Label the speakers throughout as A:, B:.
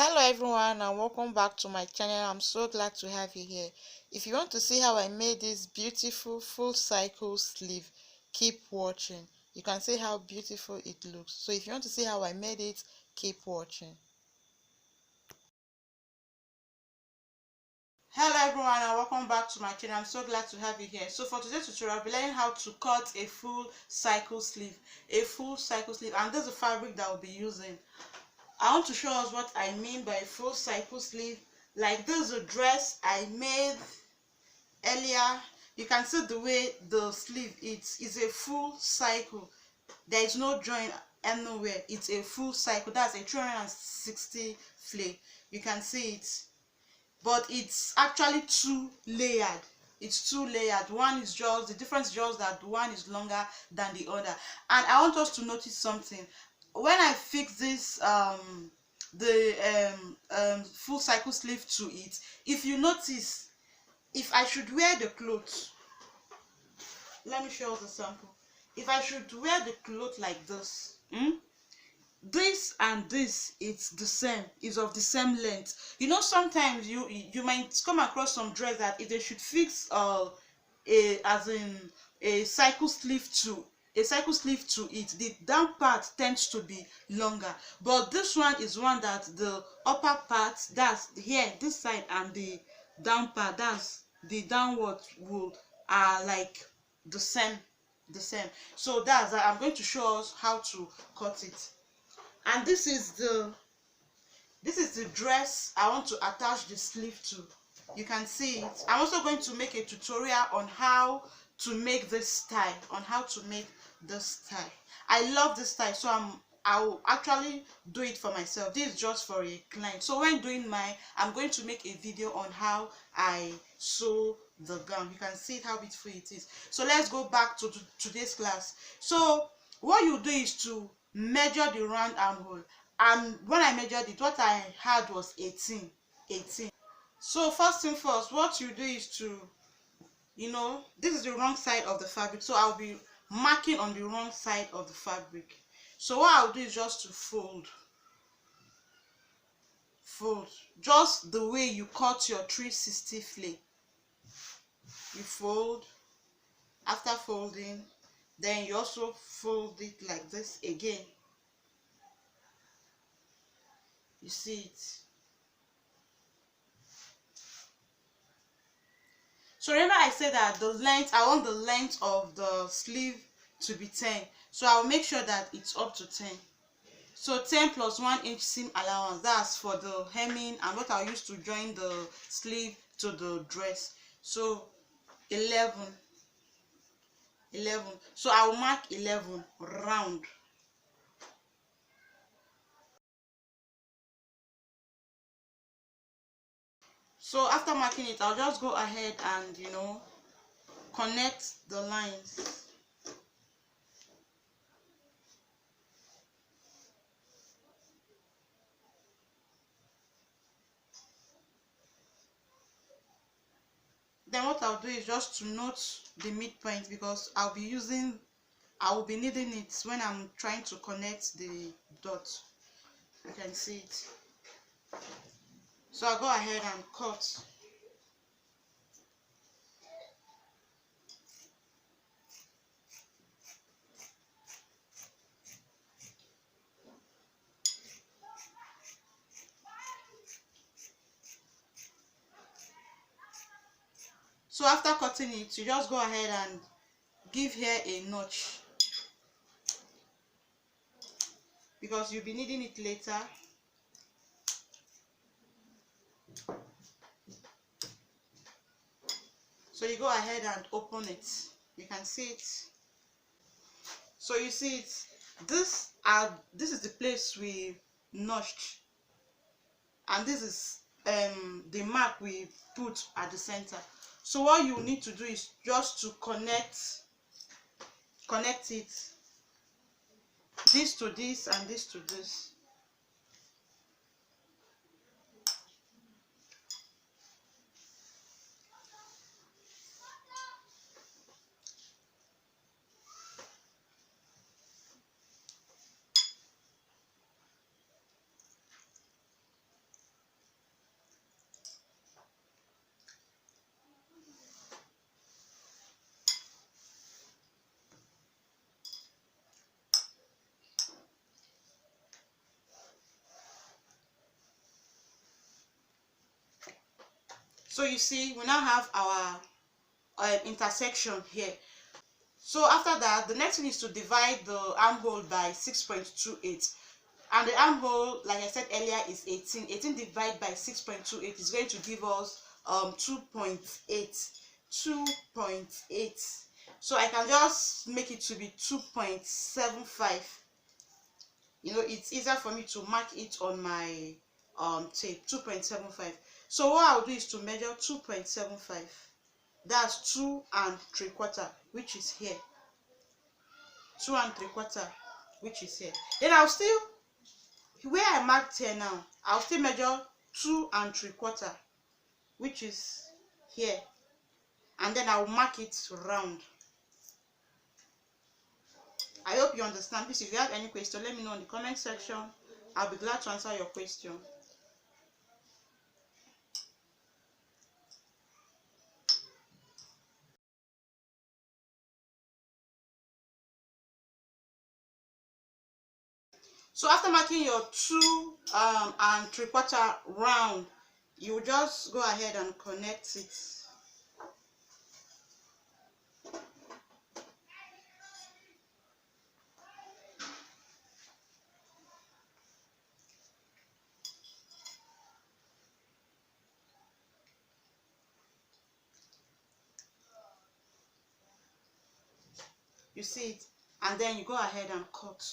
A: Hello everyone and welcome back to my channel. I'm so glad to have you here. If you want to see how I made this beautiful full cycle sleeve, keep watching. You can see how beautiful it looks. So if you want to see how I made it, keep watching. Hello everyone and welcome back to my channel. I'm so glad to have you here. So for today's tutorial, I'll be learning how to cut a full cycle sleeve. And this is the fabric that I'll be using. I want to show us what I mean by full cycle sleeve. Like this is a dress I made earlier. You can see the way the sleeve is a full cycle. There is no join anywhere. It's a full cycle. That's a 360 flay. You can see it, but it's actually two layered. It's two layered. One is just the difference is just that one is longer than the other. And I want us to notice something. When I fix this full cycle sleeve to it, if you notice, if I should wear the clothes, let me show you the sample. If I should wear the cloth like this, this and this, it's the same, is of the same length. You know, sometimes you might come across some dress that if they should fix a cycle sleeve to it, the down part tends to be longer, but this one is one that the upper part, that's here, this side, and the down part, that's the downward wool, are like the same. So that's that. I'm going to show us how to cut it. And this is the dress I want to attach the sleeve to. You can see it. I'm also going to make a tutorial on how to make this style, I love this style, so I'll actually do it for myself. This is just for a client. So when doing mine, I'm going to make a video on how I sew the gown. You can see how beautiful it is. So let's go back to today's class. So what you do is to measure the round armhole, and when I measured it, what I had was 18. So first thing first, what you do is to, this is the wrong side of the fabric, so I'll be marking on the wrong side of the fabric. So what I'll do is just to fold just the way you cut your 360 flay. You fold. After folding, then you also fold it like this again. You see it. So remember I said that I want the length of the sleeve to be 10, so I'll make sure that it's up to 10. So 10 plus 1 inch seam allowance, that's for the hemming and what I'll use to join the sleeve to the dress. So 11. So I'll mark 11 round. So after marking it, I'll just go ahead and connect the lines. Then what I'll do is just to note the midpoint, because I will be needing it when I'm trying to connect the dot. You can see it. So I'll go ahead and cut. So after cutting it, you just go ahead and give here a notch, because you'll be needing it later. So you go ahead and open it. You can see it. So you see it. This is the place we notched, and this is the mark we put at the center. So what you need to do is just to connect it, this to this and this to this. So you see, we now have our intersection here. So after that, the next thing is to divide the armhole by 6.28. And the armhole, like I said earlier, is 18. 18 divided by 6.28 is going to give us 2.8. 2.8. So I can just make it to be 2.75. You know, it's easier for me to mark it on my tape. 2.75. So what I'll do is to measure 2.75. That's 2 3/4, which is here. 2 3/4, which is here. Then I'll still, where I marked here now, I'll still measure 2 3/4, which is here, and then I'll mark it round. I hope you understand. Please, if you have any question, let me know in the comment section. I'll be glad to answer your question. So after marking your 2 3/4 round, you just go ahead and connect it. You see it, and then you go ahead and cut.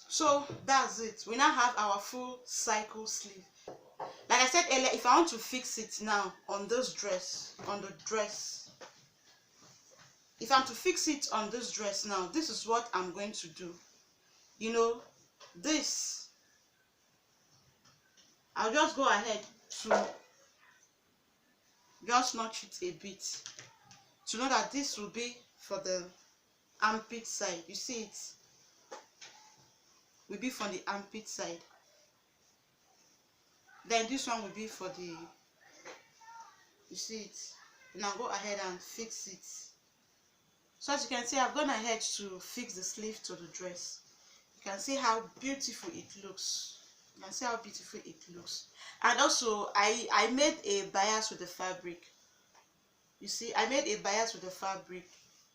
A: So that's it. We now have our full cycle sleeve. Like I said earlier, if I want to fix it now on this dress, if I'm to fix it on this dress now, this is what I'm going to do. You know, this, I'll just go ahead to just notch it a bit to know that this will be for the armpit side. You see it will be for the armpit side. Then this one will be for the, you see it. Now go ahead and fix it. So as you can see, I've gone ahead to fix the sleeve to the dress. You can see how beautiful it looks. You can see how beautiful it looks. And also, I made a bias with the fabric. You see, I made a bias with the fabric.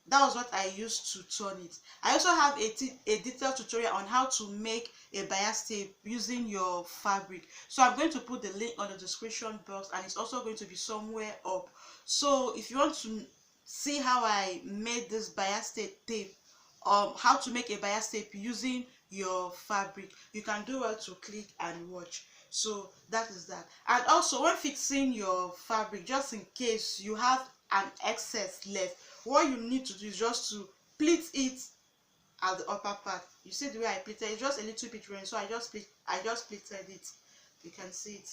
A: That was what I used to turn it. I also have a detailed tutorial on how to make a bias tape using your fabric. So I'm going to put the link on the description box, and it's also going to be somewhere up. So if you want to see how I made this bias tape, how to make a bias tape using your fabric, you can do well to click and watch. So that is that. And also, when fixing your fabric, just in case you have an excess left, what you need to do is just to pleat it at the upper part. You see the way I pleated it, just a little bit rain, so I just pleated it. You can see it.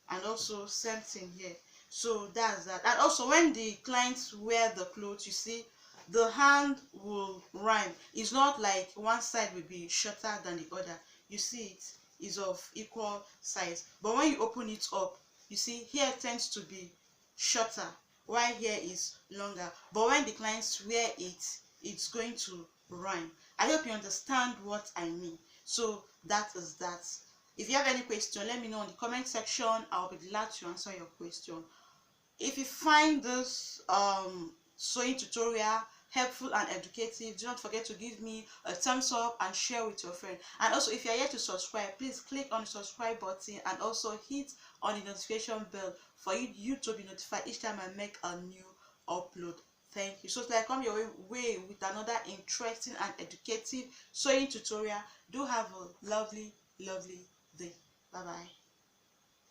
A: And also same thing here. So that's that. And also, when the clients wear the clothes, you see the hand will rhyme. It's not like one side will be shorter than the other. You see it is of equal size, but when you open it up, you see here tends to be shorter while here is longer. But when the clients wear it, it's going to rhyme. I hope you understand what I mean. So that is that. If you have any question, let me know in the comment section. I'll be glad to answer your question. If you find this sewing tutorial helpful and educative, do not forget to give me a thumbs up and share with your friend. And also, if you are yet to subscribe, please click on the subscribe button and also hit on the notification bell for you to be notified each time I make a new upload. Thank you. So till I come your way with another interesting and educative sewing tutorial, do have a lovely day. Bye bye.